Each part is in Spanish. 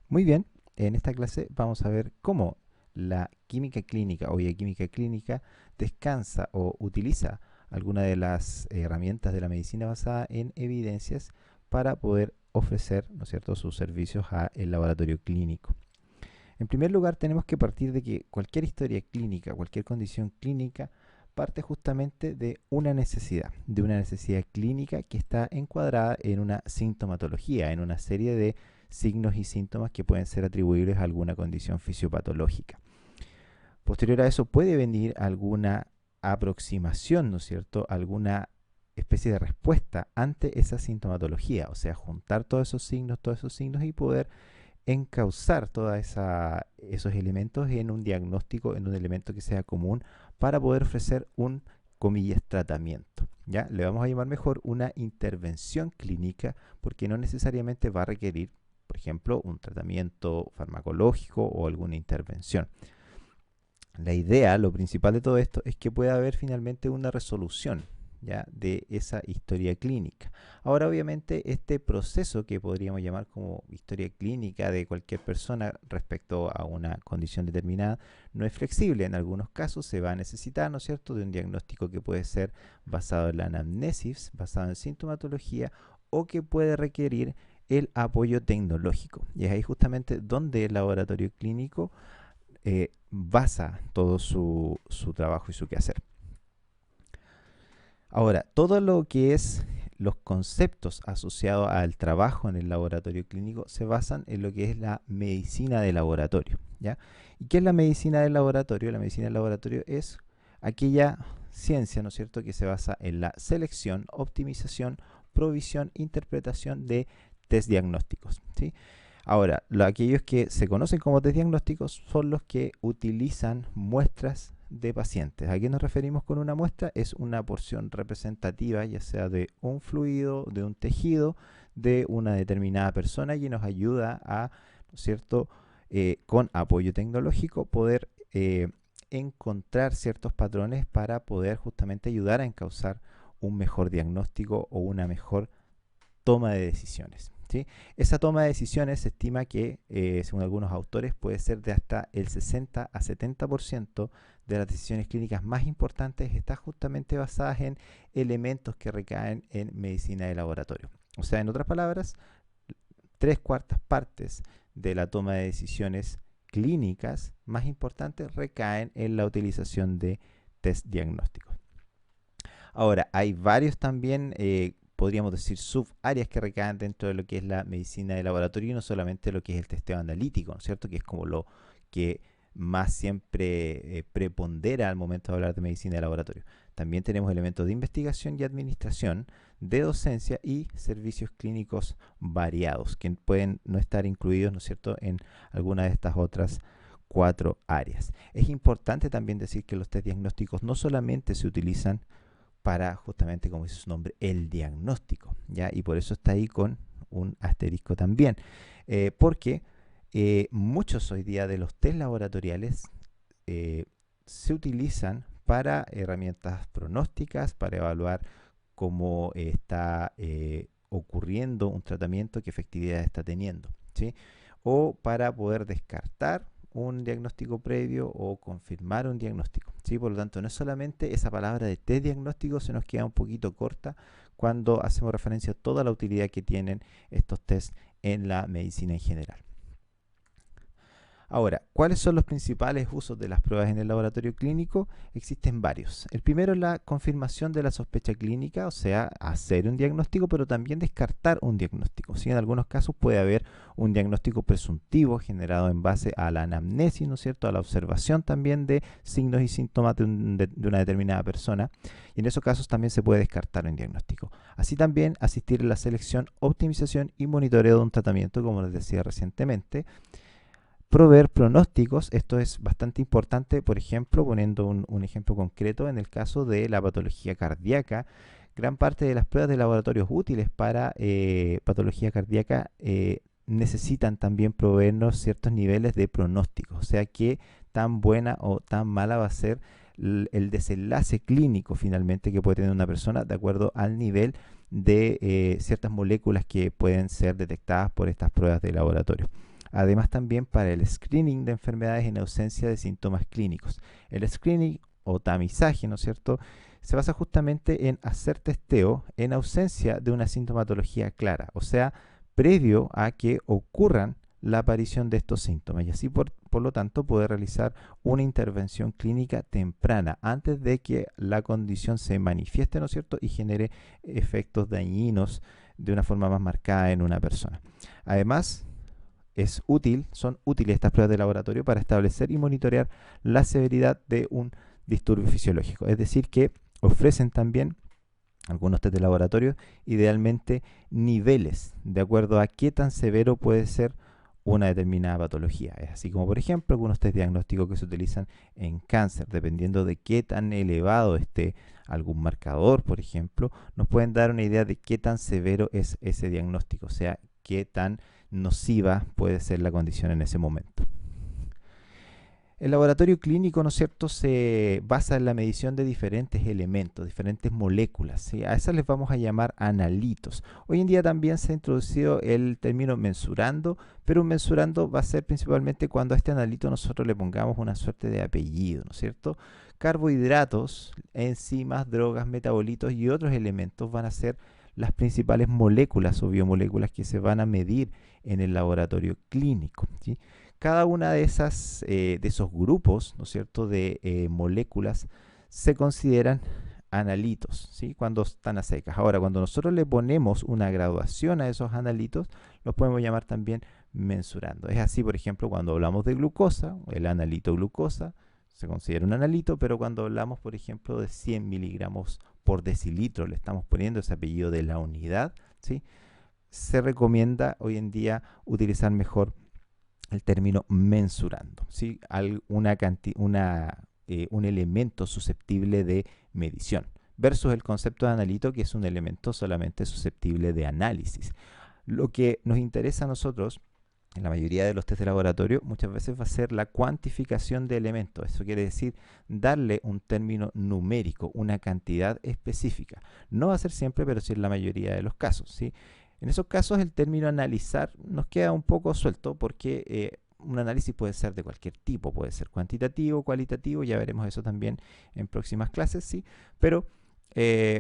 Muy bien, en esta clase vamos a ver cómo la química clínica o bioquímica clínica descansa o utiliza alguna de las herramientas de la medicina basada en evidencias para poder ofrecer, ¿no es cierto?, sus servicios al laboratorio clínico. En primer lugar, tenemos que partir de que cualquier historia clínica, cualquier condición clínica, parte justamente de una necesidad clínica que está encuadrada en una sintomatología, en una serie de signos y síntomas que pueden ser atribuibles a alguna condición fisiopatológica. Posterior a eso puede venir alguna aproximación, ¿no es cierto?, alguna especie de respuesta ante esa sintomatología, o sea, juntar todos esos signos y poder encauzar todos esos elementos en un diagnóstico, en un elemento que sea común para poder ofrecer un, comillas, tratamiento. ¿Ya? Le vamos a llamar mejor una intervención clínica porque no necesariamente va a requerir, por ejemplo, un tratamiento farmacológico o alguna intervención. La idea, lo principal de todo esto, es que pueda haber finalmente una resolución, ¿ya?, de esa historia clínica. Ahora, obviamente, este proceso que podríamos llamar como historia clínica de cualquier persona respecto a una condición determinada no es flexible. En algunos casos se va a necesitar, ¿no es cierto?, de un diagnóstico que puede ser basado en la anamnesis, basado en sintomatología, o que puede requerir el apoyo tecnológico. Y es ahí justamente donde el laboratorio clínico basa todo su trabajo y su quehacer. Ahora, todo lo que es los conceptos asociados al trabajo en el laboratorio clínico se basan en lo que es la medicina de laboratorio, ¿ya? ¿Y qué es la medicina del laboratorio? La medicina del laboratorio es aquella ciencia, ¿no es cierto?, que se basa en la selección, optimización, provisión, interpretación de test diagnósticos, ¿sí? Ahora, aquellos que se conocen como test diagnósticos son los que utilizan muestras de pacientes. ¿A qué nos referimos con una muestra? Es una porción representativa, ya sea de un fluido, de un tejido, de una determinada persona y nos ayuda a, ¿no es cierto?, con apoyo tecnológico, poder encontrar ciertos patrones para poder justamente ayudar a encauzar un mejor diagnóstico o una mejor toma de decisiones, ¿sí? Esa toma de decisiones se estima que, según algunos autores, puede ser de hasta el 60 a 70% de las decisiones clínicas más importantes están justamente basadas en elementos que recaen en medicina de laboratorio. O sea, en otras palabras, 3/4 partes de la toma de decisiones clínicas más importantes recaen en la utilización de test diagnósticos. Ahora, hay varios también, podríamos decir, subáreas que recaen dentro de lo que es la medicina de laboratorio y no solamente lo que es el testeo analítico, ¿no es cierto?, que es como lo que más siempre prepondera al momento de hablar de medicina de laboratorio. También tenemos elementos de investigación y administración, de docencia y servicios clínicos variados, que pueden no estar incluidos, ¿no es cierto?, en alguna de estas otras 4 áreas. Es importante también decir que los test diagnósticos no solamente se utilizan para justamente, como dice su nombre, el diagnóstico, ¿ya? Y por eso está ahí con un asterisco también, porque muchos hoy día de los test laboratoriales eh, se utilizan para herramientas pronósticas, para evaluar cómo está ocurriendo un tratamiento, qué efectividad está teniendo, ¿sí? O para poder descartar un diagnóstico previo o confirmar un diagnóstico, ¿sí? Por lo tanto, no es solamente esa palabra de test diagnóstico, se nos queda un poquito corta cuando hacemos referencia a toda la utilidad que tienen estos tests en la medicina en general. Ahora, ¿cuáles son los principales usos de las pruebas en el laboratorio clínico? Existen varios. El primero es la confirmación de la sospecha clínica, o sea, hacer un diagnóstico, pero también descartar un diagnóstico. ¿Sí? En algunos casos puede haber un diagnóstico presuntivo generado en base a la anamnesis, ¿no es cierto?, a la observación también de signos y síntomas de una determinada persona. Y en esos casos también se puede descartar un diagnóstico. Así también asistir a la selección, optimización y monitoreo de un tratamiento, como les decía recientemente. Proveer pronósticos, esto es bastante importante, por ejemplo, poniendo un ejemplo concreto, en el caso de la patología cardíaca, gran parte de las pruebas de laboratorios útiles para patología cardíaca necesitan también proveernos ciertos niveles de pronósticos, o sea, qué tan buena o tan mala va a ser el desenlace clínico finalmente que puede tener una persona de acuerdo al nivel de ciertas moléculas que pueden ser detectadas por estas pruebas de laboratorio. además también para el screening de enfermedades en ausencia de síntomas clínicos. El screening o tamizaje, ¿no es cierto?, se basa justamente en hacer testeo en ausencia de una sintomatología clara, o sea, previo a que ocurran la aparición de estos síntomas y así por lo tanto poder realizar una intervención clínica temprana antes de que la condición se manifieste, ¿no es cierto?, y genere efectos dañinos de una forma más marcada en una persona. Además, son útiles estas pruebas de laboratorio para establecer y monitorear la severidad de un disturbio fisiológico, es decir, que ofrecen también algunos test de laboratorio, idealmente niveles, de acuerdo a qué tan severo puede ser una determinada patología. Es así como, por ejemplo, algunos test diagnósticos que se utilizan en cáncer, dependiendo de qué tan elevado esté algún marcador, por ejemplo, nos pueden dar una idea de qué tan severo es ese diagnóstico, o sea, qué tan nociva puede ser la condición en ese momento. El laboratorio clínico, ¿no es cierto?, se basa en la medición de diferentes elementos, diferentes moléculas, ¿sí? A esas les vamos a llamar analitos. Hoy en día también se ha introducido el término mensurando, pero un mensurando va a ser principalmente cuando a este analito nosotros le pongamos una suerte de apellido, ¿no es cierto? Carbohidratos, enzimas, drogas, metabolitos y otros elementos van a ser las principales moléculas o biomoléculas que se van a medir en el laboratorio clínico, ¿sí? Cada una de esos grupos, ¿no es cierto?, de moléculas se consideran analitos, ¿sí?, cuando están a secas. Ahora, cuando nosotros le ponemos una graduación a esos analitos, los podemos llamar también mensurando. Es así, por ejemplo, cuando hablamos de glucosa, el analito glucosa se considera un analito, pero cuando hablamos, por ejemplo, de 100 miligramos por decilitro, le estamos poniendo ese apellido de la unidad, ¿sí?, se recomienda hoy en día utilizar mejor el término mensurando, ¿sí?, un elemento susceptible de medición, versus el concepto de analito, que es un elemento solamente susceptible de análisis. Lo que nos interesa a nosotros, en la mayoría de los test de laboratorio, muchas veces va a ser la cuantificación de elementos. Eso quiere decir darle un término numérico, una cantidad específica. No va a ser siempre, pero sí en la mayoría de los casos, ¿sí? En esos casos el término analizar nos queda un poco suelto porque un análisis puede ser de cualquier tipo, puede ser cuantitativo, cualitativo, ya veremos eso también en próximas clases, ¿sí? Pero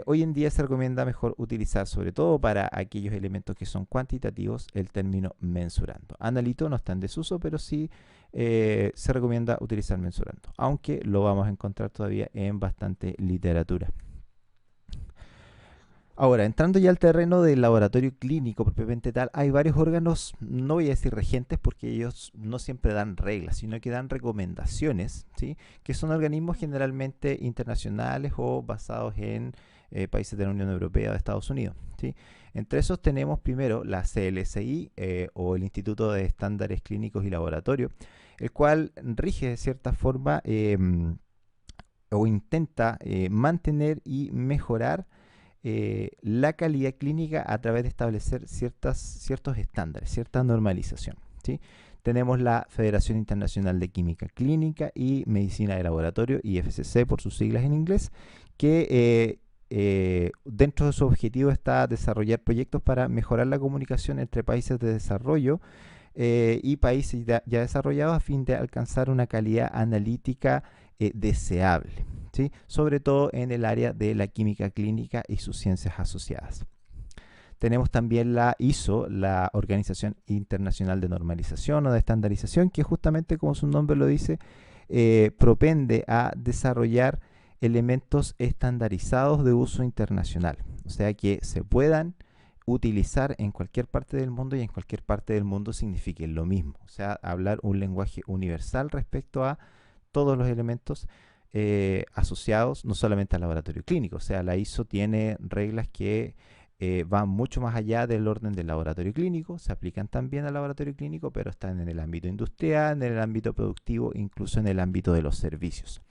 hoy en día se recomienda mejor utilizar, sobre todo para aquellos elementos que son cuantitativos, el término mensurando. Analito no está en desuso, pero sí se recomienda utilizar mensurando, aunque lo vamos a encontrar todavía en bastante literatura. Ahora, entrando ya al terreno del laboratorio clínico propiamente tal, hay varios órganos, no voy a decir regentes porque ellos no siempre dan reglas, sino que dan recomendaciones, ¿sí?, que son organismos generalmente internacionales o basados en países de la Unión Europea o de Estados Unidos, ¿sí? Entre esos tenemos primero la CLSI o el Instituto de Estándares Clínicos y Laboratorios, el cual rige de cierta forma o intenta mantener y mejorar la calidad clínica a través de establecer ciertos estándares, cierta normalización, ¿sí? Tenemos la Federación Internacional de Química Clínica y Medicina de Laboratorio, IFCC por sus siglas en inglés, que dentro de su objetivo está desarrollar proyectos para mejorar la comunicación entre países de desarrollo y países ya desarrollados a fin de alcanzar una calidad analítica deseable, ¿sí?, sobre todo en el área de la química clínica y sus ciencias asociadas. Tenemos también la ISO, la Organización Internacional de Normalización o de Estandarización, que justamente como su nombre lo dice, propende a desarrollar elementos estandarizados de uso internacional, o sea que se puedan utilizar en cualquier parte del mundo y en cualquier parte del mundo signifique lo mismo, o sea, hablar un lenguaje universal respecto a todos los elementos asociados no solamente al laboratorio clínico, o sea, la ISO tiene reglas que van mucho más allá del orden del laboratorio clínico, se aplican también al laboratorio clínico, pero están en el ámbito industrial, en el ámbito productivo, incluso en el ámbito de los servicios.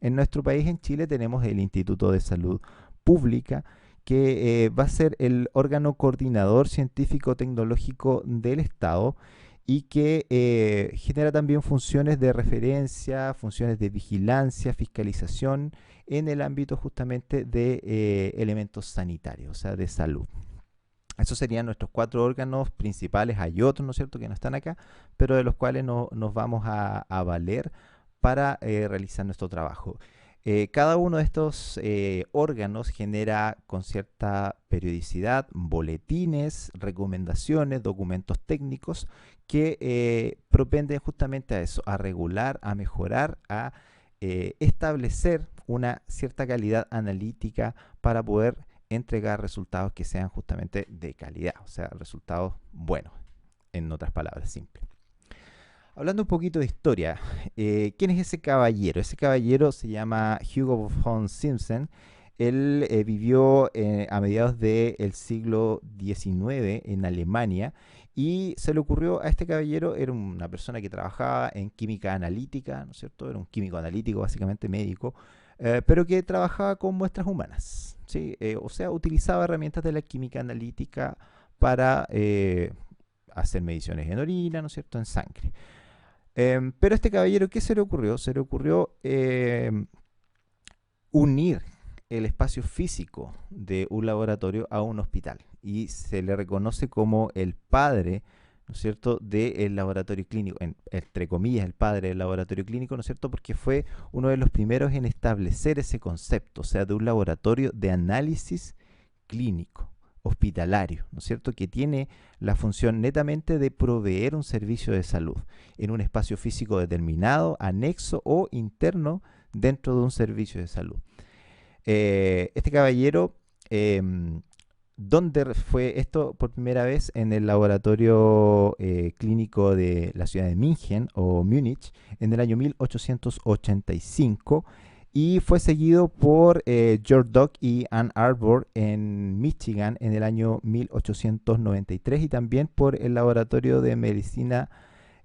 En nuestro país, en Chile, tenemos el Instituto de Salud Pública, que va a ser el órgano coordinador científico-tecnológico del Estado y que genera también funciones de referencia, funciones de vigilancia, fiscalización en el ámbito justamente de elementos sanitarios, o sea, de salud. Esos serían nuestros 4 órganos principales. Hay otros, ¿no es cierto?, que no están acá, pero de los cuales nos vamos a valer para realizar nuestro trabajo. Cada uno de estos órganos genera con cierta periodicidad boletines, recomendaciones, documentos técnicos que propenden justamente a eso, a regular, a mejorar, a establecer una cierta calidad analítica para poder entregar resultados que sean justamente de calidad, o sea, resultados buenos, en otras palabras simples. Hablando un poquito de historia, ¿quién es ese caballero? Ese caballero se llama Hugo von Simpson. Él vivió a mediados del siglo XIX en Alemania y se le ocurrió a este caballero, era una persona que trabajaba en química analítica, ¿no es cierto? Era un químico analítico, básicamente médico, pero que trabajaba con muestras humanas, ¿sí? O sea, utilizaba herramientas de la química analítica para hacer mediciones en orina, ¿no es cierto?, en sangre. Pero a este caballero, ¿qué se le ocurrió? Se le ocurrió unir el espacio físico de un laboratorio a un hospital y se le reconoce como el padre, ¿no es cierto?, del laboratorio clínico, entre comillas, el padre del laboratorio clínico, ¿no es cierto?, porque fue uno de los primeros en establecer ese concepto, o sea, de un laboratorio de análisis clínico, hospitalario, ¿no es cierto?, que tiene la función netamente de proveer un servicio de salud en un espacio físico determinado, anexo o interno dentro de un servicio de salud. Este caballero, ¿dónde fue esto por primera vez? En el laboratorio clínico de la ciudad de München o Múnich en el año 1885 y fue seguido por George Dock y Ann Arbor en Michigan en el año 1893 y también por el laboratorio de medicina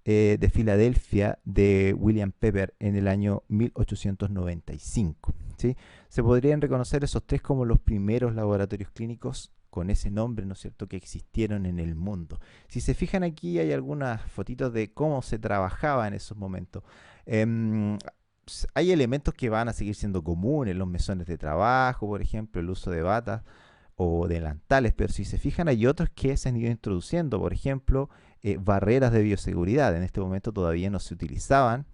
de Filadelfia de William Pepper en el año 1895. ¿Sí? Se podrían reconocer esos 3 como los primeros laboratorios clínicos con ese nombre, ¿no es cierto?, que existieron en el mundo. Si se fijan aquí hay algunas fotitos de cómo se trabajaba en esos momentos. Hay elementos que van a seguir siendo comunes, los mesones de trabajo, por ejemplo, el uso de batas o delantales, pero si se fijan hay otros que se han ido introduciendo, por ejemplo, barreras de bioseguridad. En este momento todavía no se utilizaban,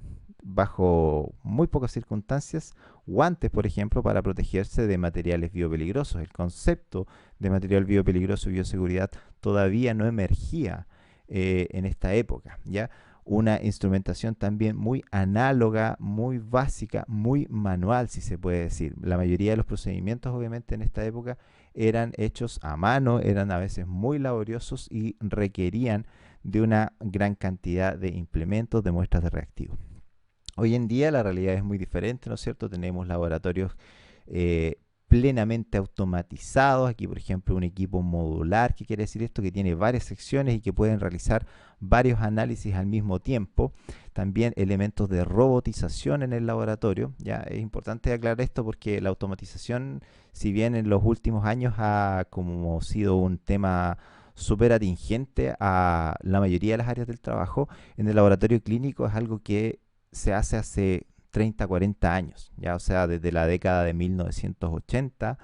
bajo muy pocas circunstancias, guantes, por ejemplo, para protegerse de materiales biopeligrosos. El concepto de material biopeligroso y bioseguridad todavía no emergía en esta época, ¿ya? Una instrumentación también muy análoga, muy básica, muy manual, si se puede decir. La mayoría de los procedimientos, obviamente, en esta época eran hechos a mano, eran a veces muy laboriosos y requerían de una gran cantidad de implementos, de muestras de reactivos. Hoy en día la realidad es muy diferente, ¿no es cierto? Tenemos laboratorios plenamente automatizados. Aquí, por ejemplo, un equipo modular. ¿Qué quiere decir esto? Que tiene varias secciones y que pueden realizar varios análisis al mismo tiempo. También elementos de robotización en el laboratorio. Ya es importante aclarar esto porque la automatización, si bien en los últimos años ha como sido un tema súper atingente a la mayoría de las áreas del trabajo, en el laboratorio clínico es algo que se hace 30, 40 años, ya, o sea, desde la década de 1980,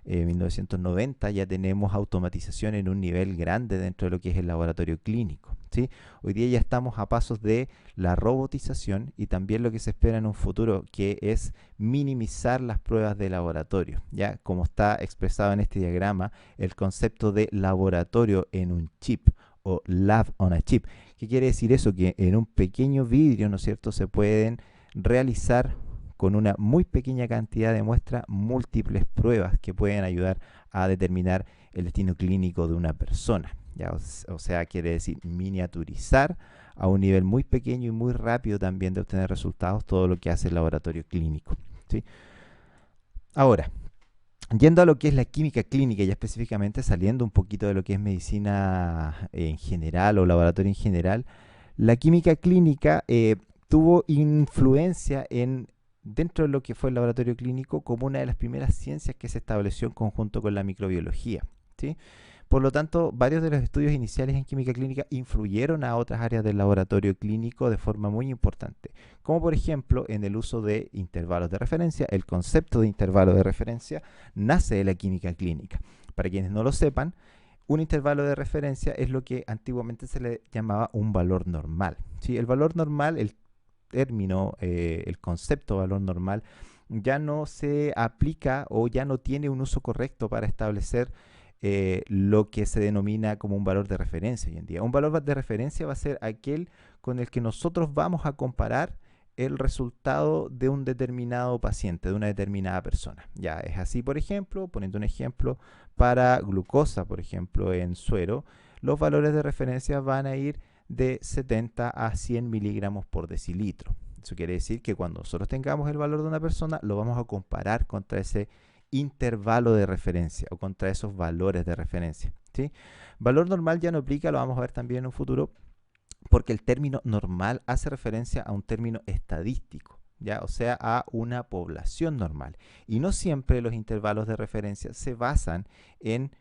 1990 ya tenemos automatización en un nivel grande dentro de lo que es el laboratorio clínico, ¿sí? Hoy día ya estamos a pasos de la robotización y también lo que se espera en un futuro, que es minimizar las pruebas de laboratorio, ya como está expresado en este diagrama, el concepto de laboratorio en un chip o lab on a chip. ¿Qué quiere decir eso? Que en un pequeño vidrio, ¿no es cierto?, se pueden realizar con una muy pequeña cantidad de muestras múltiples pruebas que pueden ayudar a determinar el destino clínico de una persona. ¿Ya? O sea, quiere decir miniaturizar a un nivel muy pequeño y muy rápido también de obtener resultados todo lo que hace el laboratorio clínico, ¿sí? Ahora, yendo a lo que es la química clínica y específicamente saliendo un poquito de lo que es medicina en general o laboratorio en general, la química clínica tuvo influencia dentro de lo que fue el laboratorio clínico como una de las primeras ciencias que se estableció en conjunto con la microbiología, ¿sí? Por lo tanto, varios de los estudios iniciales en química clínica influyeron a otras áreas del laboratorio clínico de forma muy importante, como por ejemplo en el uso de intervalos de referencia. El concepto de intervalo de referencia nace de la química clínica. Para quienes no lo sepan, Un intervalo de referencia es lo que antiguamente se le llamaba un valor normal. ¿Sí? El valor normal, el término, el concepto de valor normal, ya no se aplica o ya no tiene un uso correcto para establecer lo que se denomina como un valor de referencia hoy en día. Un valor de referencia va a ser aquel con el que nosotros vamos a comparar el resultado de un determinado paciente, de una determinada persona. Ya es así, por ejemplo, poniendo un ejemplo, para glucosa, por ejemplo, en suero, los valores de referencia van a ir de 70 a 100 miligramos por decilitro. Eso quiere decir que cuando nosotros tengamos el valor de una persona, lo vamos a comparar contra ese intervalo de referencia o contra esos valores de referencia. ¿Sí? Valor normal ya no aplica, lo vamos a ver también en un futuro, porque el término normal hace referencia a un término estadístico, ¿ya? O sea, a una población normal. Y no siempre los intervalos de referencia se basan en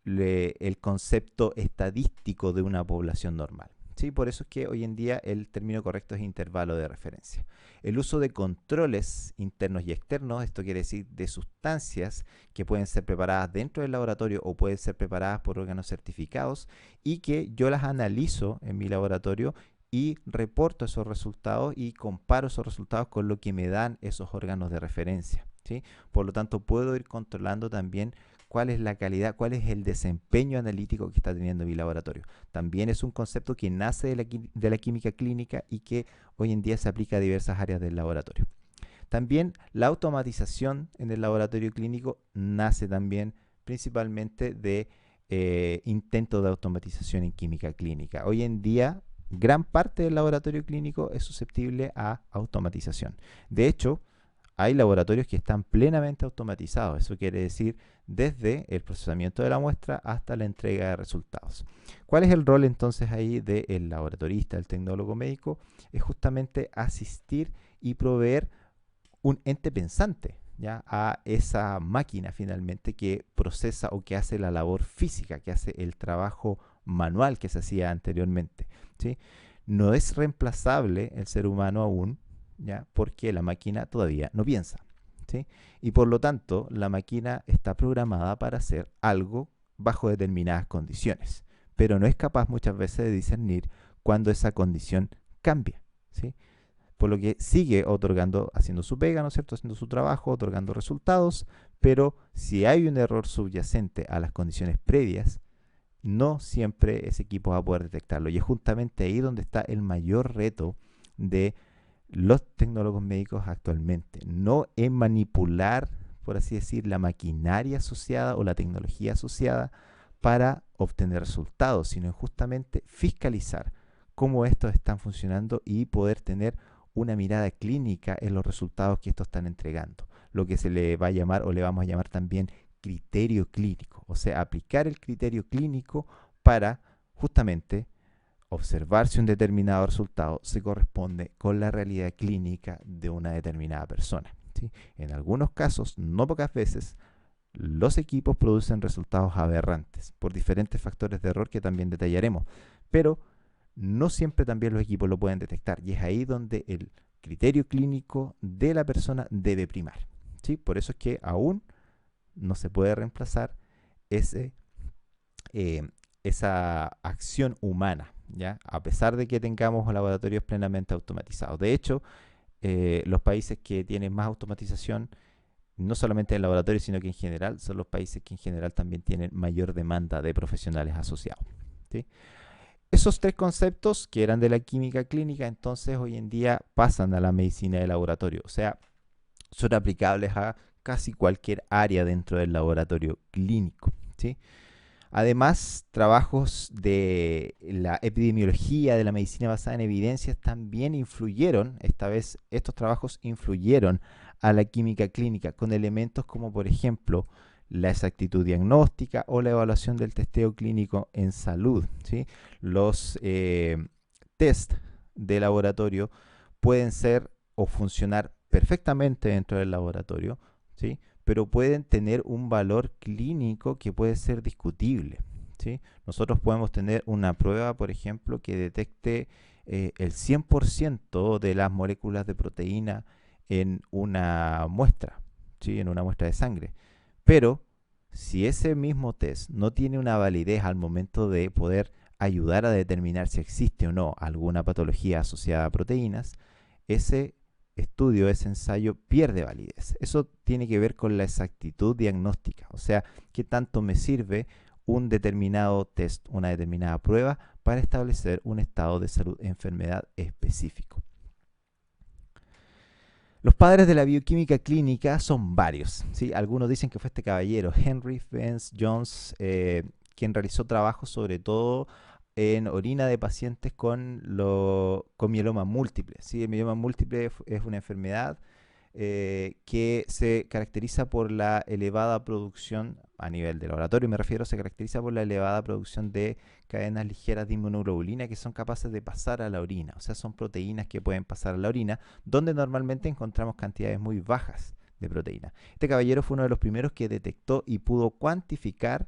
el concepto estadístico de una población normal. ¿Sí? Por eso es que hoy en día el término correcto es intervalo de referencia. El uso de controles internos y externos, esto quiere decir de sustancias que pueden ser preparadas dentro del laboratorio o pueden ser preparadas por órganos certificados y que yo las analizo en mi laboratorio y reporto esos resultados y comparo esos resultados con lo que me dan esos órganos de referencia. ¿Sí? Por lo tanto, puedo ir controlando también cuál es la calidad, cuál es el desempeño analítico que está teniendo mi laboratorio. También es un concepto que nace de la química clínica y que hoy en día se aplica a diversas áreas del laboratorio. También la automatización en el laboratorio clínico nace también principalmente de intentos de automatización en química clínica. Hoy en día, gran parte del laboratorio clínico es susceptible a automatización. De hecho, hay laboratorios que están plenamente automatizados. Eso quiere decir desde el procesamiento de la muestra hasta la entrega de resultados. ¿Cuál es el rol entonces ahí del laboratorista, del tecnólogo médico? Es justamente asistir y proveer un ente pensante, ¿ya? A esa máquina finalmente que procesa o que hace la labor física, que hace el trabajo manual que se hacía anteriormente. ¿Sí? No es reemplazable el ser humano aún, ¿ya? Porque la máquina todavía no piensa. ¿Sí? Y por lo tanto, la máquina está programada para hacer algo bajo determinadas condiciones, pero no es capaz muchas veces de discernir cuando esa condición cambia. ¿Sí? Por lo que sigue otorgando, haciendo su pega, ¿no es cierto?, haciendo su trabajo, otorgando resultados, pero si hay un error subyacente a las condiciones previas, no siempre ese equipo va a poder detectarlo. Y es justamente ahí donde está el mayor reto de los tecnólogos médicos actualmente. No en manipular, por así decir, la maquinaria asociada o la tecnología asociada para obtener resultados, sino en justamente fiscalizar cómo estos están funcionando y poder tener una mirada clínica en los resultados que estos están entregando. Lo que se le va a llamar o le vamos a llamar también criterio clínico. O sea, aplicar el criterio clínico para justamente observar si un determinado resultado se corresponde con la realidad clínica de una determinada persona. ¿Sí? En algunos casos, no pocas veces, los equipos producen resultados aberrantes por diferentes factores de error que también detallaremos, pero no siempre también los equipos lo pueden detectar y es ahí donde el criterio clínico de la persona debe primar. ¿Sí? Por eso es que aún no se puede reemplazar ese, esa acción humana, ¿ya? A pesar de que tengamos laboratorios plenamente automatizados. De hecho, los países que tienen más automatización, no solamente en laboratorios, sino que en general, son los países que en general también tienen mayor demanda de profesionales asociados. ¿Sí? Esos tres conceptos que eran de la química clínica, entonces hoy en día pasan a la medicina de laboratorio. O sea, son aplicables a casi cualquier área dentro del laboratorio clínico. ¿Sí? Además, trabajos de la epidemiología, de la medicina basada en evidencias, también influyeron, esta vez estos trabajos influyeron a la química clínica con elementos como, por ejemplo, la exactitud diagnóstica o la evaluación del testeo clínico en salud. ¿Sí? Los test de laboratorio pueden ser o funcionar perfectamente dentro del laboratorio, ¿sí? Pero pueden tener un valor clínico que puede ser discutible. ¿Sí? Nosotros podemos tener una prueba, por ejemplo, que detecte el 100% de las moléculas de proteína en una muestra, ¿sí? En una muestra de sangre. Pero Si ese mismo test no tiene una validez al momento de poder ayudar a determinar si existe o no alguna patología asociada a proteínas, ese estudio, ese ensayo pierde validez. Eso tiene que ver con la exactitud diagnóstica, o sea, qué tanto me sirve un determinado test, una determinada prueba para establecer un estado de salud enfermedad específico. Los padres de la bioquímica clínica son varios, ¿sí? Algunos dicen que fue este caballero, Henry Vance Jones, quien realizó trabajos sobre todo en orina de pacientes con mieloma múltiple, ¿sí? El mieloma múltiple es una enfermedad que se caracteriza por la elevada producción, a nivel de laboratorio me refiero, se caracteriza por la elevada producción de cadenas ligeras de inmunoglobulina que son capaces de pasar a la orina. O sea, son proteínas que pueden pasar a la orina, donde normalmente encontramos cantidades muy bajas de proteína. Este caballero fue uno de los primeros que detectó y pudo cuantificar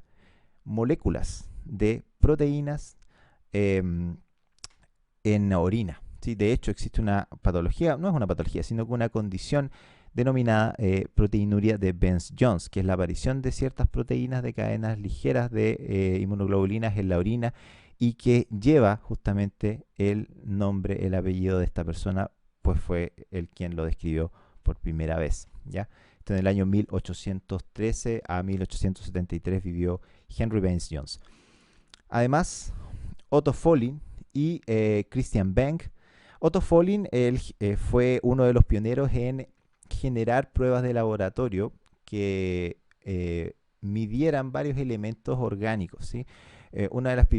moléculas de proteínas eh, en orina. ¿Sí? De hecho, existe una patología, no es una patología, sino que una condición denominada proteinuria de Vance-Jones, que es la aparición de ciertas proteínas de cadenas ligeras de inmunoglobulinas en la orina y que lleva justamente el nombre, el apellido de esta persona, pues fue el quien lo describió por primera vez. ¿Ya? Esto en el año 1813 a 1873 vivió Henry Vance-Jones. Además, Otto Follin y Christian Benck. Otto Follin fue uno de los pioneros en generar pruebas de laboratorio que midieran varios elementos orgánicos, ¿sí? Una de las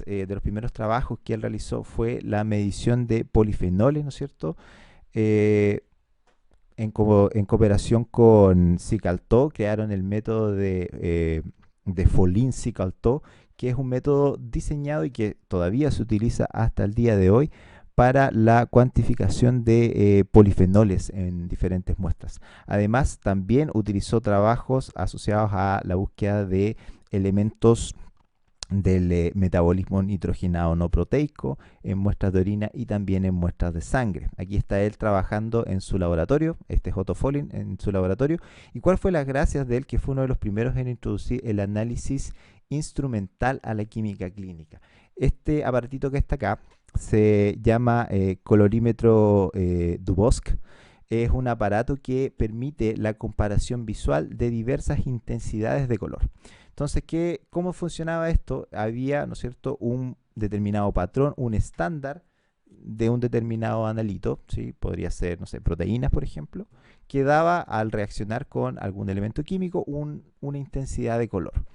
de los primeros trabajos que él realizó fue la medición de polifenoles, ¿no es cierto? En cooperación con Cicaltó, crearon el método de Follin-Cicaltó, que es un método diseñado y que todavía se utiliza hasta el día de hoy para la cuantificación de polifenoles en diferentes muestras. Además, también utilizó trabajos asociados a la búsqueda de elementos del metabolismo nitrogenado no proteico en muestras de orina y también en muestras de sangre. Aquí está él trabajando en su laboratorio, este es Otto Follin en su laboratorio. ¿Y cuál fue las gracias de él? Que fue uno de los primeros en introducir el análisis instrumental a la química clínica. Este aparatito que está acá se llama colorímetro Dubosc. Es un aparato que permite la comparación visual de diversas intensidades de color. Entonces, ¿cómo funcionaba esto? Había, ¿no es cierto?, un determinado patrón, un estándar de un determinado analito, ¿sí? Podría ser, no sé, proteínas, por ejemplo, que daba al reaccionar con algún elemento químico una intensidad de color.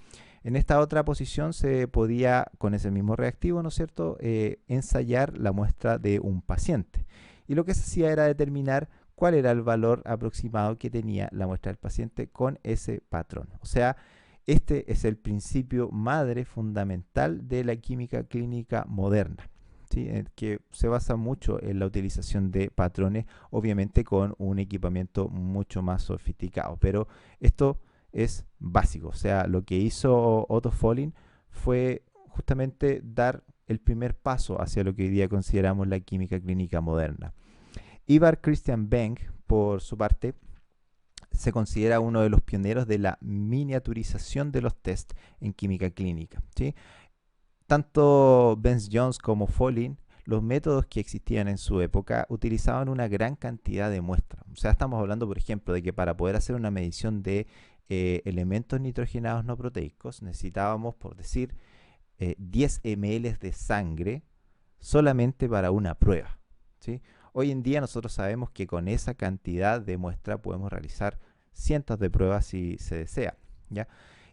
En esta otra posición se podía, con ese mismo reactivo, ¿no es cierto?, ensayar la muestra de un paciente. Y lo que se hacía era determinar cuál era el valor aproximado que tenía la muestra del paciente con ese patrón. O sea, este es el principio madre fundamental de la química clínica moderna, ¿sí? Que se basa mucho en la utilización de patrones, obviamente con un equipamiento mucho más sofisticado. Pero esto es básico, o sea, lo que hizo Otto Follin fue justamente dar el primer paso hacia lo que hoy día consideramos la química clínica moderna. Ivar Christian Benck, por su parte, se considera uno de los pioneros de la miniaturización de los test en química clínica, ¿sí? Tanto Vance-Jones como Follin, los métodos que existían en su época utilizaban una gran cantidad de muestras. O sea, estamos hablando, por ejemplo, de que para poder hacer una medición de elementos nitrogenados no proteicos necesitábamos, por decir, 10 ml de sangre solamente para una prueba, ¿sí? Hoy en día nosotros sabemos que con esa cantidad de muestra podemos realizar cientos de pruebas si se desea, ¿ya?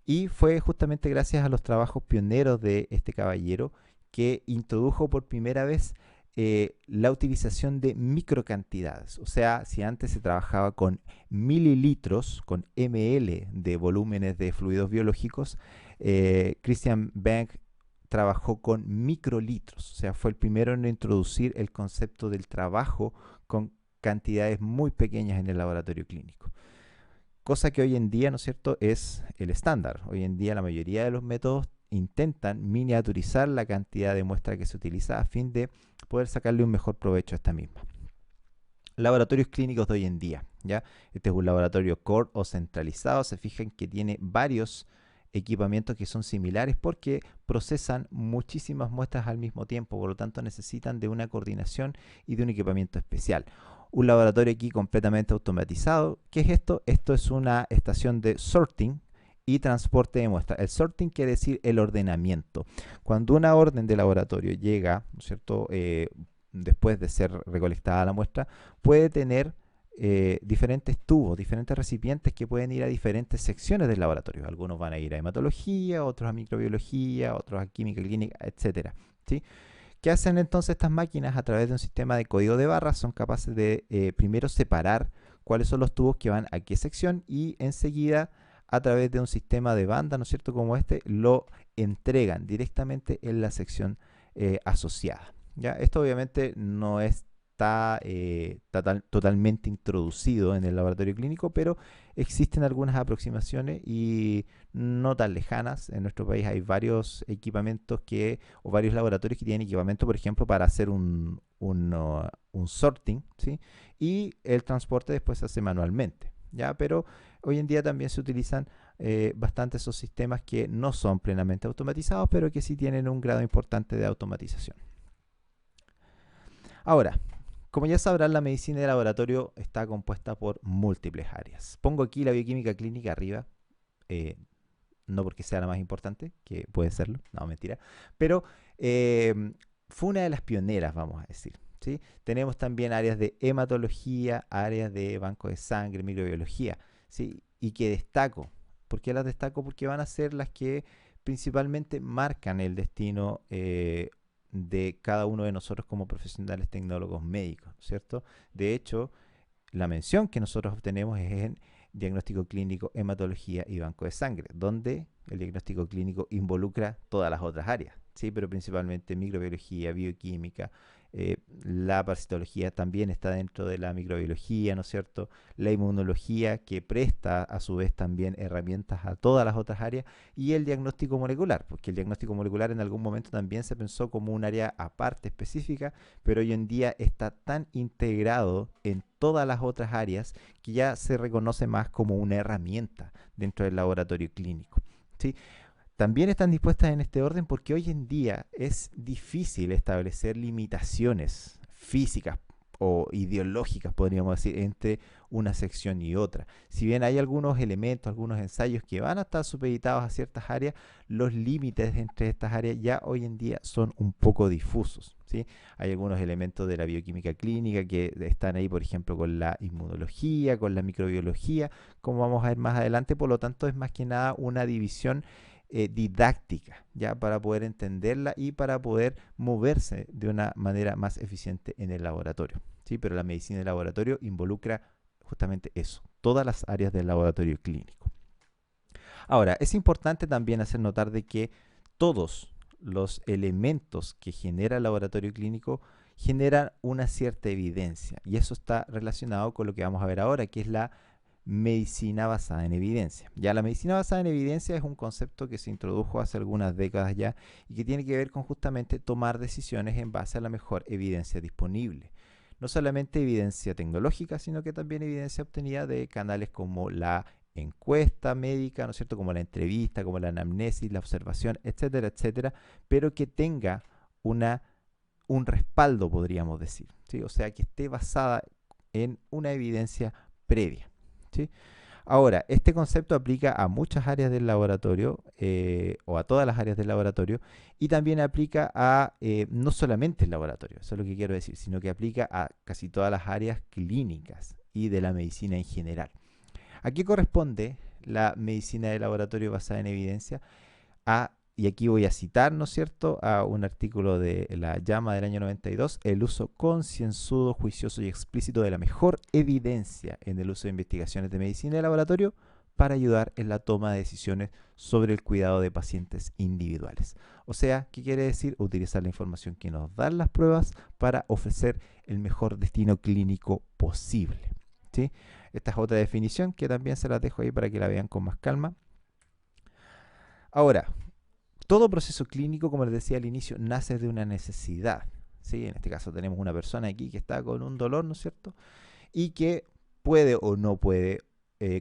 Y fue justamente gracias a los trabajos pioneros de este caballero que introdujo por primera vez la utilización de microcantidades. O sea, si antes se trabajaba con mililitros, con ml de volúmenes de fluidos biológicos, Christian Benck trabajó con microlitros, o sea, fue el primero en introducir el concepto del trabajo con cantidades muy pequeñas en el laboratorio clínico. Cosa que hoy en día, ¿no es cierto?, es el estándar. Hoy en día la mayoría de los métodos intentan miniaturizar la cantidad de muestra que se utiliza a fin de poder sacarle un mejor provecho a esta misma. laboratorios clínicos de hoy en día, ¿ya? Este es un laboratorio core o centralizado. Se fijan que tiene varios equipamientos que son similares porque procesan muchísimas muestras al mismo tiempo, por lo tanto necesitan de una coordinación y de un equipamiento especial. Un laboratorio aquí completamente automatizado. ¿Qué es esto? Esto es una estación de sorting y transporte de muestras. El sorting quiere decir el ordenamiento. Cuando una orden de laboratorio llega, ¿no es cierto?, después de ser recolectada la muestra, puede tener diferentes tubos, diferentes recipientes que pueden ir a diferentes secciones del laboratorio. Algunos van a ir a hematología, otros a microbiología, otros a química clínica, etcétera, ¿sí? ¿Qué hacen entonces estas máquinas? A través de un sistema de código de barras son capaces de primero separar cuáles son los tubos que van a qué sección y enseguida a través de un sistema de banda, ¿no es cierto?, como este, lo entregan directamente en la sección asociada. ¿Ya? Esto obviamente no está totalmente introducido en el laboratorio clínico, pero existen algunas aproximaciones y no tan lejanas. En nuestro país hay varios equipamientos o varios laboratorios que tienen equipamiento, por ejemplo, para hacer un sorting, ¿sí? Y el transporte después se hace manualmente, ¿ya? Pero hoy en día también se utilizan bastante esos sistemas que no son plenamente automatizados, pero que sí tienen un grado importante de automatización. Ahora, como ya sabrán, la medicina de laboratorio está compuesta por múltiples áreas. Pongo aquí la bioquímica clínica arriba, eh, no porque sea la más importante, que puede serlo, no, mentira, pero fue una de las pioneras, vamos a decir, ¿sí? Tenemos también áreas de hematología, áreas de banco de sangre, microbiología, ¿sí? Y que destaco. ¿Por qué las destaco? Porque van a ser las que principalmente marcan el destino de cada uno de nosotros como profesionales tecnólogos médicos, ¿cierto? De hecho, la mención que nosotros obtenemos es en diagnóstico clínico, hematología y banco de sangre, donde el diagnóstico clínico involucra todas las otras áreas, ¿sí? Pero principalmente microbiología, bioquímica, la parasitología también está dentro de la microbiología, ¿no es cierto? La inmunología, que presta a su vez también herramientas a todas las otras áreas, y el diagnóstico molecular, porque el diagnóstico molecular en algún momento también se pensó como un área aparte específica, pero hoy en día está tan integrado en todas las otras áreas que ya se reconoce más como una herramienta dentro del laboratorio clínico, ¿sí? También están dispuestas en este orden porque hoy en día es difícil establecer limitaciones físicas o ideológicas, podríamos decir, entre una sección y otra. Si bien hay algunos elementos, algunos ensayos que van a estar supeditados a ciertas áreas, los límites entre estas áreas ya hoy en día son un poco difusos, ¿sí? Hay algunos elementos de la bioquímica clínica que están ahí, por ejemplo, con la inmunología, con la microbiología, como vamos a ver más adelante. Por lo tanto, es más que nada una división didáctica, ya para poder entenderla y para poder moverse de una manera más eficiente en el laboratorio, ¿sí? Pero la medicina del laboratorio involucra justamente eso, todas las áreas del laboratorio clínico. Ahora, es importante también hacer notar de que todos los elementos que genera el laboratorio clínico generan una cierta evidencia, y eso está relacionado con lo que vamos a ver ahora, que es la medicina basada en evidencia. Ya la medicina basada en evidencia es un concepto que se introdujo hace algunas décadas ya y que tiene que ver con justamente tomar decisiones en base a la mejor evidencia disponible. No solamente evidencia tecnológica, sino que también evidencia obtenida de canales como la encuesta médica, ¿no es cierto?, como la entrevista, como la anamnesis, la observación, etcétera, etcétera, pero que tenga un respaldo, podríamos decir, ¿sí? O sea, que esté basada en una evidencia previa, ¿sí? Ahora, este concepto aplica a muchas áreas del laboratorio o a todas las áreas del laboratorio y también aplica a no solamente el laboratorio, eso es lo que quiero decir, sino que aplica a casi todas las áreas clínicas y de la medicina en general. ¿A qué corresponde la medicina de laboratorio basada en evidencia? Y aquí voy a citar, ¿no es cierto?, a un artículo de la JAMA del año 92, el uso concienzudo, juicioso y explícito de la mejor evidencia en el uso de investigaciones de medicina de laboratorio para ayudar en la toma de decisiones sobre el cuidado de pacientes individuales. O sea, ¿qué quiere decir? Utilizar la información que nos dan las pruebas para ofrecer el mejor destino clínico posible, ¿sí? Esta es otra definición que también se las dejo ahí para que la vean con más calma. Ahora, todo proceso clínico, como les decía al inicio, nace de una necesidad, ¿sí? En este caso tenemos una persona aquí que está con un dolor, ¿no es cierto? y que puede o no puede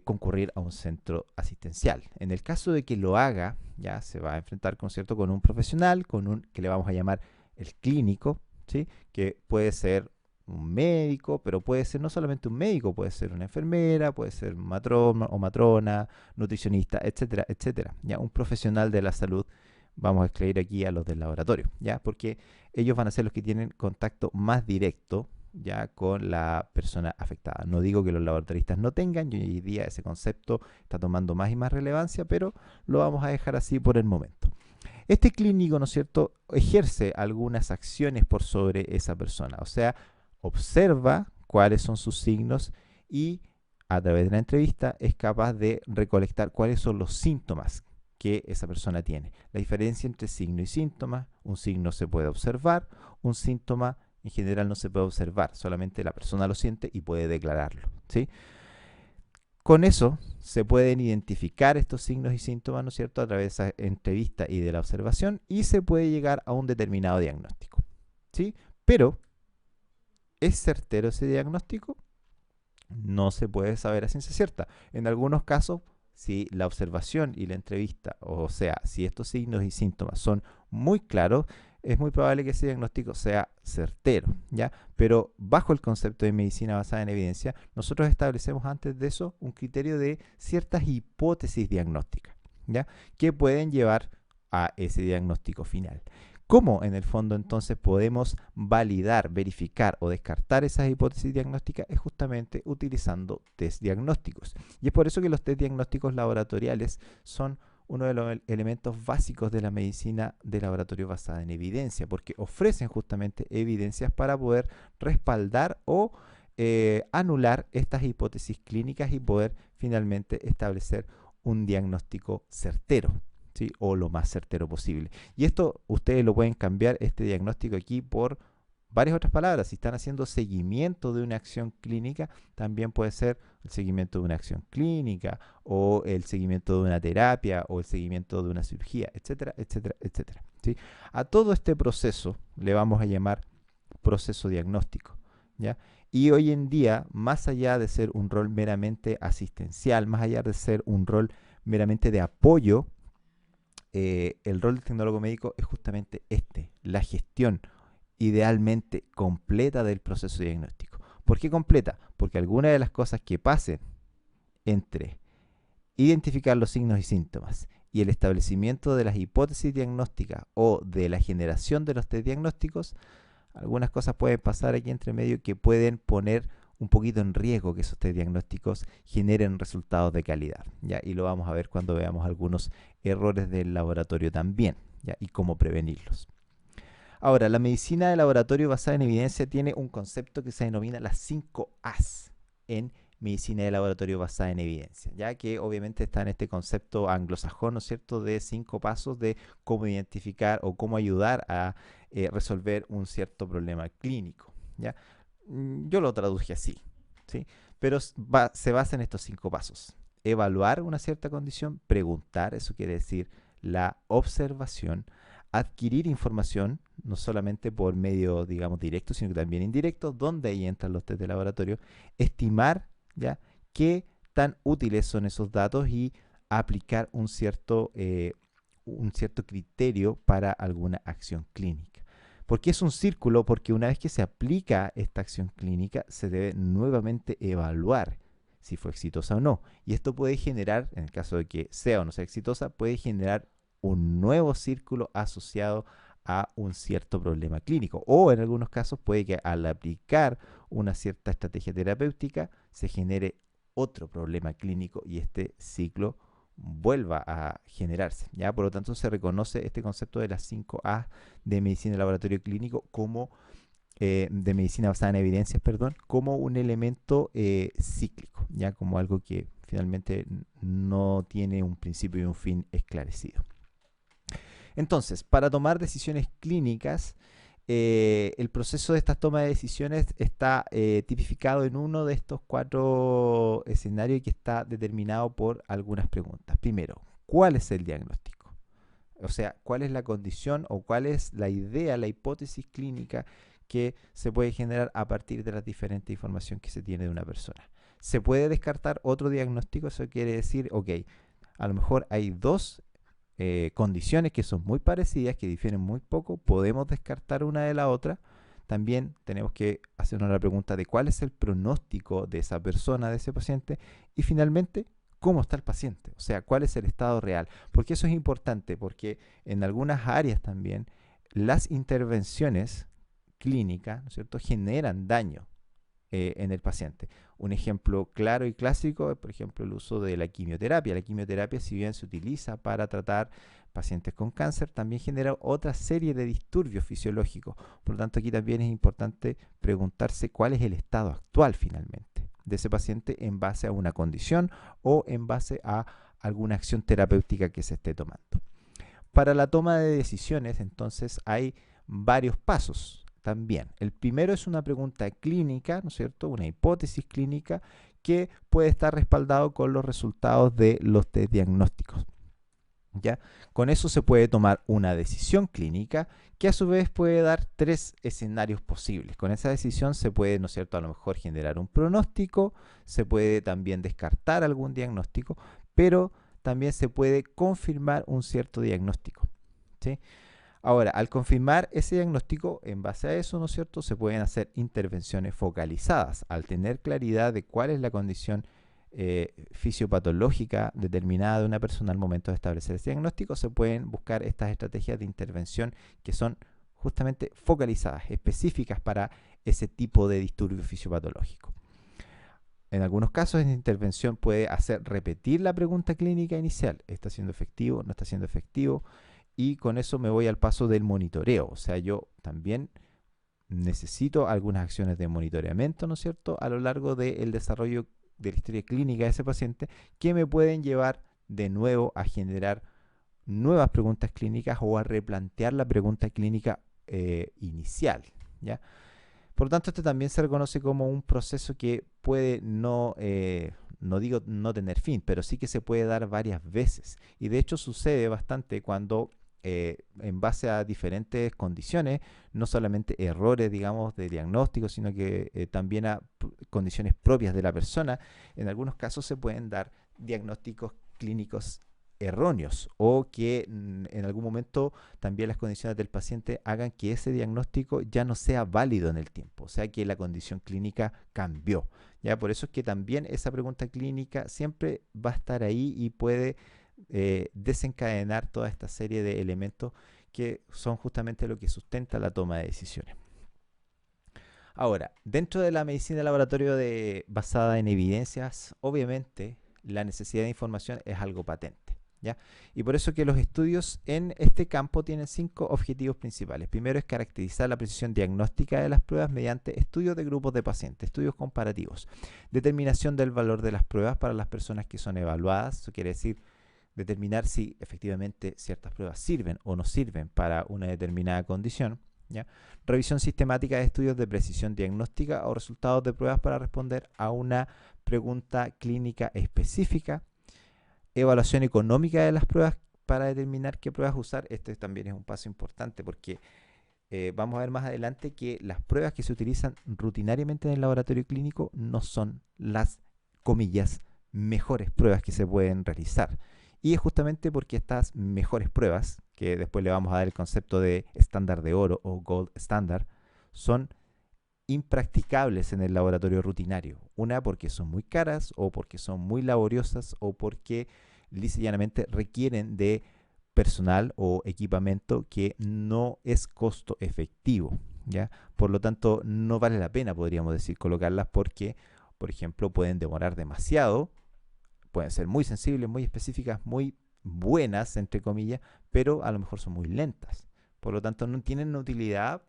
concurrir a un centro asistencial. En el caso de que lo haga, ya se va a enfrentar con un profesional, que le vamos a llamar el clínico, ¿sí? Que puede ser un médico, pero puede ser no solamente un médico, puede ser una enfermera, puede ser un matrona o matrona, nutricionista, etcétera, etcétera. Ya un profesional de la salud, vamos a excluir aquí a los del laboratorio, ya, porque ellos van a ser los que tienen contacto más directo ya con la persona afectada. No digo que los laboratoristas no tengan, y hoy día ese concepto está tomando más y más relevancia, pero lo vamos a dejar así por el momento. Este clínico, ¿no es cierto?, ejerce algunas acciones por sobre esa persona, o sea, observa cuáles son sus signos y a través de la entrevista es capaz de recolectar cuáles son los síntomas que esa persona tiene. La diferencia entre signo y síntoma: un signo se puede observar, un síntoma en general no se puede observar, solamente la persona lo siente y puede declararlo, ¿sí? Con eso se pueden identificar estos signos y síntomas, ¿no es cierto?, a través de esa entrevista y de la observación, y se puede llegar a un determinado diagnóstico, ¿sí? Pero, ¿es certero ese diagnóstico? No se puede saber a ciencia cierta. En algunos casos, si la observación y la entrevista, o sea, si estos signos y síntomas son muy claros, es muy probable que ese diagnóstico sea certero, ¿ya? Pero bajo el concepto de medicina basada en evidencia, nosotros establecemos antes de eso un criterio de ciertas hipótesis diagnósticas, ¿ya? Que pueden llevar a ese diagnóstico final. ¿Cómo en el fondo entonces podemos validar, verificar o descartar esas hipótesis diagnósticas? Es justamente utilizando test diagnósticos. Y es por eso que los test diagnósticos laboratoriales son uno de los elementos básicos de la medicina de laboratorio basada en evidencia, porque ofrecen justamente evidencias para poder respaldar o anular estas hipótesis clínicas y poder finalmente establecer un diagnóstico certero, ¿sí? O lo más certero posible. Y esto ustedes lo pueden cambiar, este diagnóstico aquí, por varias otras palabras. Si están haciendo seguimiento de una acción clínica, también puede ser el seguimiento de una acción clínica, o el seguimiento de una terapia, o el seguimiento de una cirugía, etcétera, etcétera, etcétera, ¿sí? A todo este proceso le vamos a llamar proceso diagnóstico, ¿ya? Y hoy en día, más allá de ser un rol meramente asistencial, más allá de ser un rol meramente de apoyo, el rol del tecnólogo médico es justamente la gestión idealmente completa del proceso diagnóstico. ¿Por qué completa? Porque algunas de las cosas que pasen entre identificar los signos y síntomas y el establecimiento de las hipótesis diagnósticas o de la generación de los test diagnósticos, algunas cosas pueden pasar aquí entre medio que pueden poner un poquito en riesgo que esos test diagnósticos generen resultados de calidad, ¿ya? Y lo vamos a ver cuando veamos algunos errores del laboratorio también, ¿ya? Y cómo prevenirlos. Ahora, la medicina de laboratorio basada en evidencia tiene un concepto que se denomina las 5 A's en medicina de laboratorio basada en evidencia, ya que obviamente está en este concepto anglosajón, ¿no es cierto?, de 5 pasos de cómo identificar o cómo ayudar a resolver un cierto problema clínico, ¿ya? Yo lo traduje así, ¿sí? Pero se basa en estos 5 pasos: evaluar una cierta condición, preguntar, eso quiere decir la observación; adquirir información, no solamente por medio, digamos, directo, sino que también indirecto, donde ahí entran los test de laboratorio; estimar, ¿ya?, qué tan útiles son esos datos y aplicar un cierto criterio para alguna acción clínica. ¿Por qué es un círculo? Porque una vez que se aplica esta acción clínica, se debe nuevamente evaluar si fue exitosa o no. Y esto puede generar, en el caso de que sea o no sea exitosa, puede generar un nuevo círculo asociado a un cierto problema clínico. O en algunos casos puede que al aplicar una cierta estrategia terapéutica se genere otro problema clínico y este ciclo vuelva a generarse, ¿ya? Por lo tanto, se reconoce este concepto de las 5 A de medicina de laboratorio clínico como de medicina basada en evidencias, perdón, como un elemento cíclico, ya como algo que finalmente no tiene un principio y un fin esclarecido. Entonces, para tomar decisiones clínicas, el proceso de estas tomas de decisiones está tipificado en uno de estos 4 escenarios que está determinado por algunas preguntas. Primero, ¿cuál es el diagnóstico? O sea, ¿cuál es la condición o cuál es la idea, la hipótesis clínica que se puede generar a partir de la diferente información que se tiene de una persona. Se puede descartar otro diagnóstico, eso quiere decir, ok, a lo mejor hay dos condiciones que son muy parecidas, que difieren muy poco, podemos descartar una de la otra. También tenemos que hacernos la pregunta de cuál es el pronóstico de esa persona, de ese paciente, y finalmente, cómo está el paciente, o sea, cuál es el estado real. Porque eso es importante, porque en algunas áreas también las intervenciones clínicas, ¿no es cierto?, generan daño en el paciente. Un ejemplo claro y clásico es, por ejemplo, el uso de la quimioterapia. La quimioterapia, si bien se utiliza para tratar pacientes con cáncer, también genera otra serie de disturbios fisiológicos. Por lo tanto, aquí también es importante preguntarse cuál es el estado actual finalmente de ese paciente en base a una condición o en base a alguna acción terapéutica que se esté tomando. Para la toma de decisiones, entonces, hay varios pasos también. El primero es una pregunta clínica, ¿no es cierto? Una hipótesis clínica que puede estar respaldado con los resultados de los test diagnósticos. ¿Ya? Con eso se puede tomar una decisión clínica que a su vez puede dar tres escenarios posibles. Con esa decisión se puede, ¿no es cierto?, a lo mejor generar un pronóstico, se puede también descartar algún diagnóstico, pero también se puede confirmar un cierto diagnóstico, ¿sí? Ahora, al confirmar ese diagnóstico, en base a eso, ¿no es cierto?, se pueden hacer intervenciones focalizadas. Al tener claridad de cuál es la condición fisiopatológica determinada de una persona al momento de establecer ese diagnóstico, se pueden buscar estas estrategias de intervención que son justamente focalizadas, específicas para ese tipo de disturbio fisiopatológico. En algunos casos, esta intervención puede hacer repetir la pregunta clínica inicial. ¿Está siendo efectivo? ¿No está siendo efectivo? Y con eso me voy al paso del monitoreo. O sea, yo también necesito algunas acciones de monitoreamiento, ¿no es cierto?, a lo largo del desarrollo de la historia clínica de ese paciente, que me pueden llevar de nuevo a generar nuevas preguntas clínicas o a replantear la pregunta clínica inicial, ¿ya? Por lo tanto, este también se reconoce como un proceso que puede no digo no tener fin, pero sí que se puede dar varias veces. Y de hecho sucede bastante cuando en base a diferentes condiciones, no solamente errores, digamos, de diagnóstico, sino que también a condiciones propias de la persona, en algunos casos se pueden dar diagnósticos clínicos erróneos o que en algún momento también las condiciones del paciente hagan que ese diagnóstico ya no sea válido en el tiempo, o sea que la condición clínica cambió. ¿Ya? Por eso es que también esa pregunta clínica siempre va a estar ahí y puede desencadenar toda esta serie de elementos que son justamente lo que sustenta la toma de decisiones. Ahora, dentro de la medicina de laboratorio basada en evidencias, obviamente la necesidad de información es algo patente, ¿ya? Y por eso que los estudios en este campo tienen 5 objetivos principales. Primero es caracterizar la precisión diagnóstica de las pruebas mediante estudios de grupos de pacientes, estudios comparativos, determinación del valor de las pruebas para las personas que son evaluadas, eso quiere decir determinar si efectivamente ciertas pruebas sirven o no sirven para una determinada condición, ¿ya? Revisión sistemática de estudios de precisión diagnóstica o resultados de pruebas para responder a una pregunta clínica específica, evaluación económica de las pruebas para determinar qué pruebas usar. Este también es un paso importante porque vamos a ver más adelante que las pruebas que se utilizan rutinariamente en el laboratorio clínico no son las, comillas, mejores pruebas que se pueden realizar. Y es justamente porque estas mejores pruebas, que después le vamos a dar el concepto de estándar de oro o gold standard, son impracticables en el laboratorio rutinario. Una, porque son muy caras, o porque son muy laboriosas, o porque lisa y llanamente requieren de personal o equipamiento que no es costo efectivo, ¿ya? Por lo tanto, no vale la pena, podríamos decir, colocarlas porque, por ejemplo, pueden demorar demasiado, pueden ser muy sensibles, muy específicas, muy buenas, entre comillas, pero a lo mejor son muy lentas. Por lo tanto, no tienen utilidad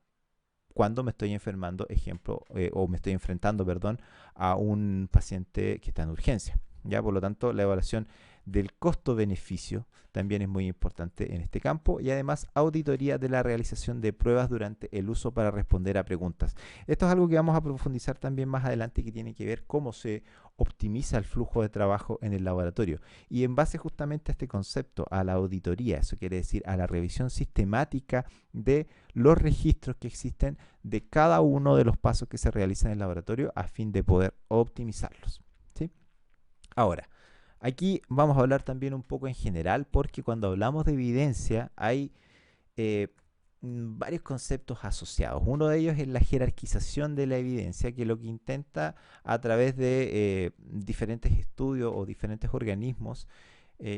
cuando me estoy enfermando, ejemplo, o me estoy enfrentando, perdón, a un paciente que está en urgencia. ¿Ya? Por lo tanto, la evaluación del costo-beneficio también es muy importante en este campo, y además auditoría de la realización de pruebas durante el uso para responder a preguntas. Esto es algo que vamos a profundizar también más adelante, que tiene que ver cómo se optimiza el flujo de trabajo en el laboratorio. Y en base justamente a este concepto, a la auditoría, eso quiere decir a la revisión sistemática de los registros que existen de cada uno de los pasos que se realizan en el laboratorio a fin de poder optimizarlos, ¿sí? Ahora, aquí vamos a hablar también un poco en general, porque cuando hablamos de evidencia hay eh, varios conceptos asociados. Uno de ellos es la jerarquización de la evidencia, que lo que intenta a través de diferentes estudios o diferentes organismos,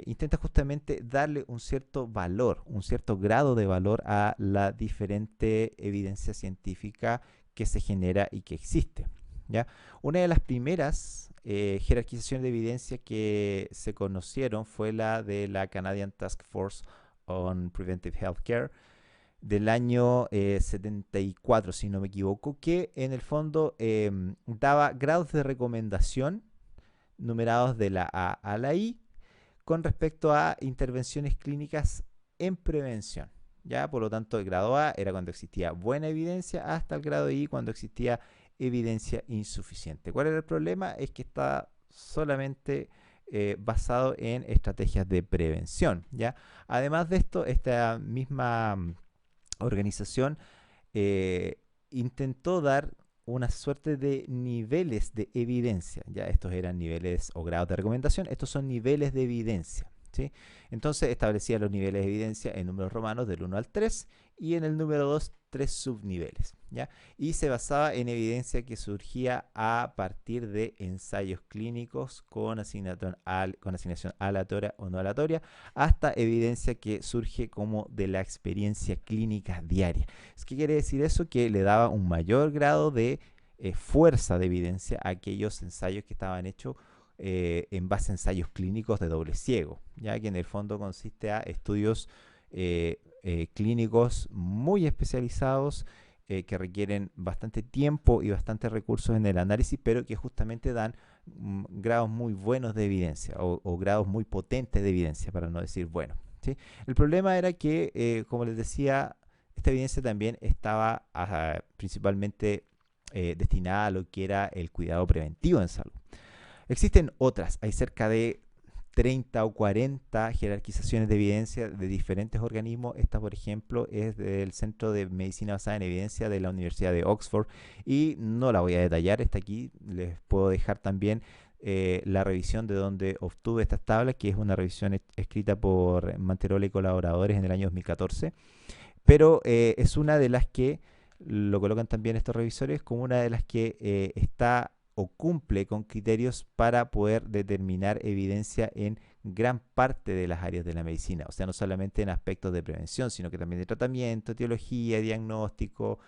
intenta justamente darle un cierto valor, un cierto grado de valor a la diferente evidencia científica que se genera y que existe, ¿ya? Una de las primeras jerarquizaciones de evidencia que se conocieron fue la de la Canadian Task Force on Preventive Healthcare del año 74, si no me equivoco, que en el fondo daba grados de recomendación numerados de la A a la I con respecto a intervenciones clínicas en prevención. ¿Ya? Por lo tanto, el grado A era cuando existía buena evidencia, hasta el grado I cuando existía evidencia insuficiente. ¿Cuál era el problema? Es que está solamente basado en estrategias de prevención, ¿ya? Además de esto, esta misma organización eh, intentó dar una suerte de niveles de evidencia. Ya estos eran niveles o grados de recomendación, estos son niveles de evidencia, ¿sí? Entonces establecía los niveles de evidencia en números romanos del 1 al 3 y en el número 2 tres subniveles, ¿ya? Y se basaba en evidencia que surgía a partir de ensayos clínicos con asignación aleatoria o no aleatoria, hasta evidencia que surge como de la experiencia clínica diaria. ¿Qué quiere decir eso? Que le daba un mayor grado de fuerza de evidencia a aquellos ensayos que estaban hechos en base a ensayos clínicos de doble ciego, ya que en el fondo consiste a estudios clínicos muy especializados que requieren bastante tiempo y bastante recursos en el análisis, pero que justamente dan grados muy buenos de evidencia o grados muy potentes de evidencia, para no decir bueno, ¿sí? El problema era que, como les decía, esta evidencia también estaba principalmente destinada a lo que era el cuidado preventivo en salud. Existen otras, hay cerca de 30 o 40 jerarquizaciones de evidencia de diferentes organismos. Esta, por ejemplo, es del Centro de Medicina Basada en Evidencia de la Universidad de Oxford y no la voy a detallar, está aquí. Les puedo dejar también la revisión de donde obtuve estas tablas, que es una revisión escrita por Manterola y colaboradores en el año 2014, pero es una de las que lo colocan también estos revisores como una de las que está o cumple con criterios para poder determinar evidencia en gran parte de las áreas de la medicina. O sea, no solamente en aspectos de prevención, sino que también de tratamiento, etiología, diagnóstico,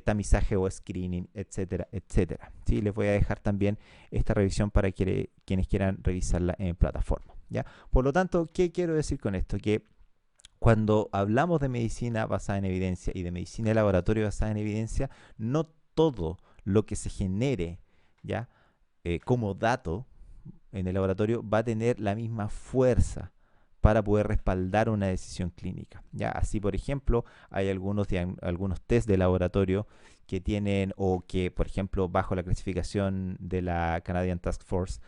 tamizaje o screening, etcétera, etcétera. ¿Sí? Les voy a dejar también esta revisión para quienes quieran revisarla en plataforma, ¿ya? Por lo tanto, ¿qué quiero decir con esto? Que cuando hablamos de medicina basada en evidencia y de medicina de laboratorio basada en evidencia, no todo lo que se genere, ¿ya? Como dato en el laboratorio va a tener la misma fuerza para poder respaldar una decisión clínica, ¿ya? Así, por ejemplo, hay algunos test de laboratorio que tienen, o que, por ejemplo, bajo la clasificación de la Canadian Task Force,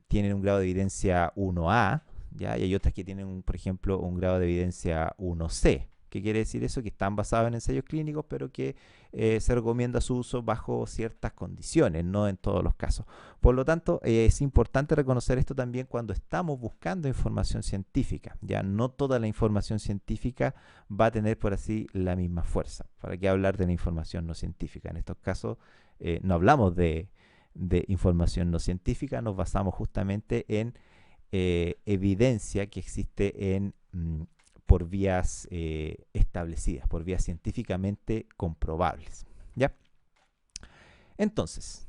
tienen un grado de evidencia 1A, ¿ya? Y hay otras que tienen, por ejemplo, un grado de evidencia 1C. ¿Qué quiere decir eso? Que están basados en ensayos clínicos, pero que se recomienda su uso bajo ciertas condiciones, no en todos los casos. Por lo tanto, es importante reconocer esto también cuando estamos buscando información científica. Ya no toda la información científica va a tener, por así, la misma fuerza. ¿Para qué hablar de la información no científica? En estos casos no hablamos de información no científica, nos basamos justamente en evidencia que existe por vías establecidas, por vías científicamente comprobables, ¿ya? Entonces,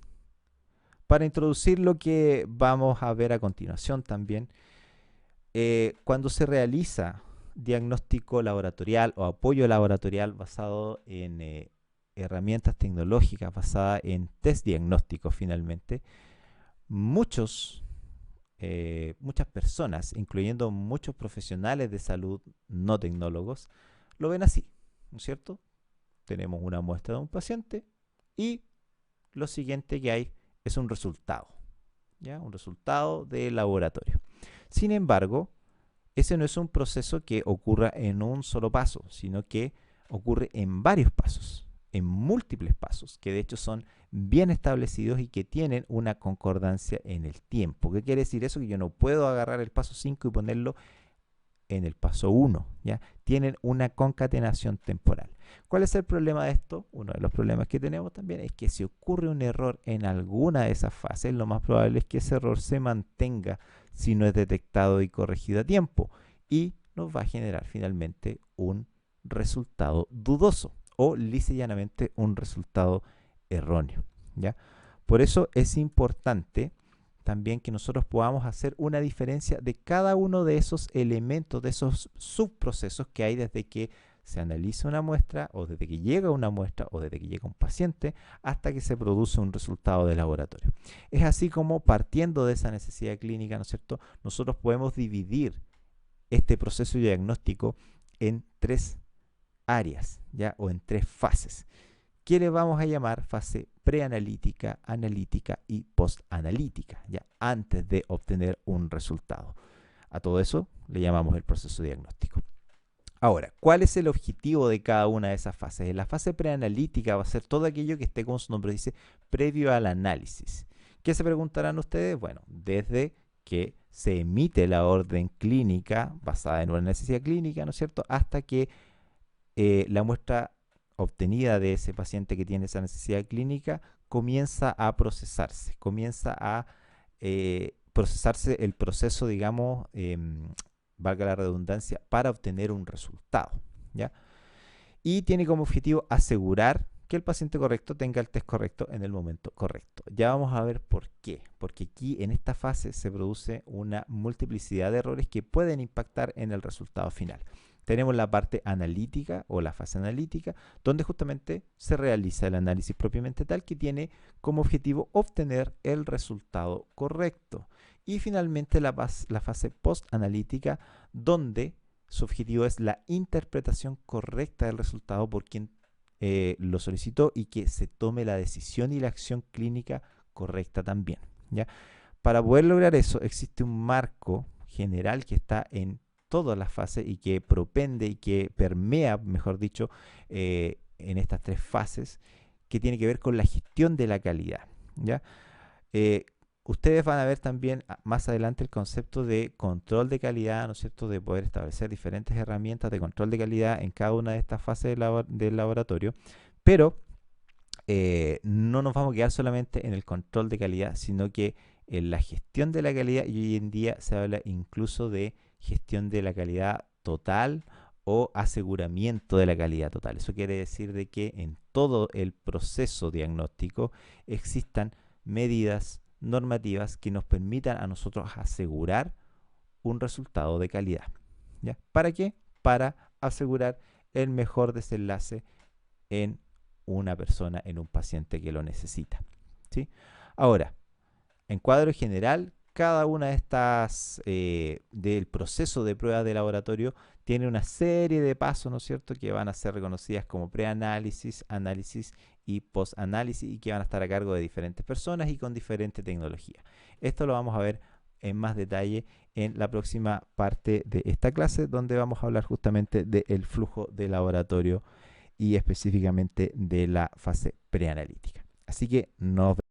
para introducir lo que vamos a ver a continuación también, cuando se realiza diagnóstico laboratorial o apoyo laboratorial basado en herramientas tecnológicas, basada en test diagnósticos finalmente, muchos muchas personas, incluyendo muchos profesionales de salud no tecnólogos, lo ven así, ¿no es cierto? Tenemos una muestra de un paciente y lo siguiente que hay es un resultado, ¿ya? Un resultado de laboratorio. Sin embargo, ese no es un proceso que ocurra en un solo paso, sino que ocurre en varios pasos, en múltiples pasos, que de hecho son bien establecidos y que tienen una concordancia en el tiempo. ¿Qué quiere decir eso? Que yo no puedo agarrar el paso 5 y ponerlo en el paso 1, ¿ya? Tienen una concatenación temporal. ¿Cuál es el problema de esto? Uno de los problemas que tenemos también es que si ocurre un error en alguna de esas fases, lo más probable es que ese error se mantenga si no es detectado y corregido a tiempo y nos va a generar finalmente un resultado dudoso o lisa y llanamente un resultado erróneo, ¿ya? Por eso es importante también que nosotros podamos hacer una diferencia de cada uno de esos elementos, de esos subprocesos que hay desde que se analiza una muestra o desde que llega una muestra o desde que llega un paciente hasta que se produce un resultado de laboratorio. Es así como partiendo de esa necesidad clínica, ¿no es cierto?, nosotros podemos dividir este proceso diagnóstico en tres áreas, ¿ya? O en tres fases, que le vamos a llamar fase preanalítica, analítica y postanalítica, ya antes de obtener un resultado. A todo eso le llamamos el proceso diagnóstico. Ahora, ¿cuál es el objetivo de cada una de esas fases? En la fase preanalítica va a ser todo aquello que esté, como su nombre dice, previo al análisis. ¿Qué se preguntarán ustedes? Bueno, desde que se emite la orden clínica basada en una necesidad clínica, ¿no es cierto?, hasta que la muestra obtenida de ese paciente que tiene esa necesidad clínica comienza a procesarse, comienza a procesarse el proceso, digamos, valga la redundancia, para obtener un resultado, ¿ya? Y tiene como objetivo asegurar que el paciente correcto tenga el test correcto en el momento correcto. Ya vamos a ver por qué. Porque aquí en esta fase se produce una multiplicidad de errores que pueden impactar en el resultado final. Tenemos la parte analítica o la fase analítica, donde justamente se realiza el análisis propiamente tal, que tiene como objetivo obtener el resultado correcto. Y finalmente la fase postanalítica, donde su objetivo es la interpretación correcta del resultado por quien lo solicitó y que se tome la decisión y la acción clínica correcta también, ¿ya? Para poder lograr eso existe un marco general que está en todas las fases y que propende y que permea, mejor dicho, en estas tres fases, que tiene que ver con la gestión de la calidad, ¿ya? Ustedes van a ver también más adelante el concepto de control de calidad, ¿no es cierto?, de poder establecer diferentes herramientas de control de calidad en cada una de estas fases del laboratorio, pero no nos vamos a quedar solamente en el control de calidad, sino que en la gestión de la calidad, y hoy en día se habla incluso de gestión de la calidad total o aseguramiento de la calidad total. Eso quiere decir de que en todo el proceso diagnóstico existan medidas normativas que nos permitan a nosotros asegurar un resultado de calidad, ¿ya? ¿Para qué? Para asegurar el mejor desenlace en una persona, en un paciente que lo necesita, ¿sí? Ahora, en cuadro general, cada una de estas del proceso de pruebas de laboratorio tiene una serie de pasos, ¿no es cierto?, que van a ser reconocidas como preanálisis, análisis y postanálisis y que van a estar a cargo de diferentes personas y con diferente tecnología. Esto lo vamos a ver en más detalle en la próxima parte de esta clase, donde vamos a hablar justamente del flujo de laboratorio y específicamente de la fase preanalítica. Así que nos vemos.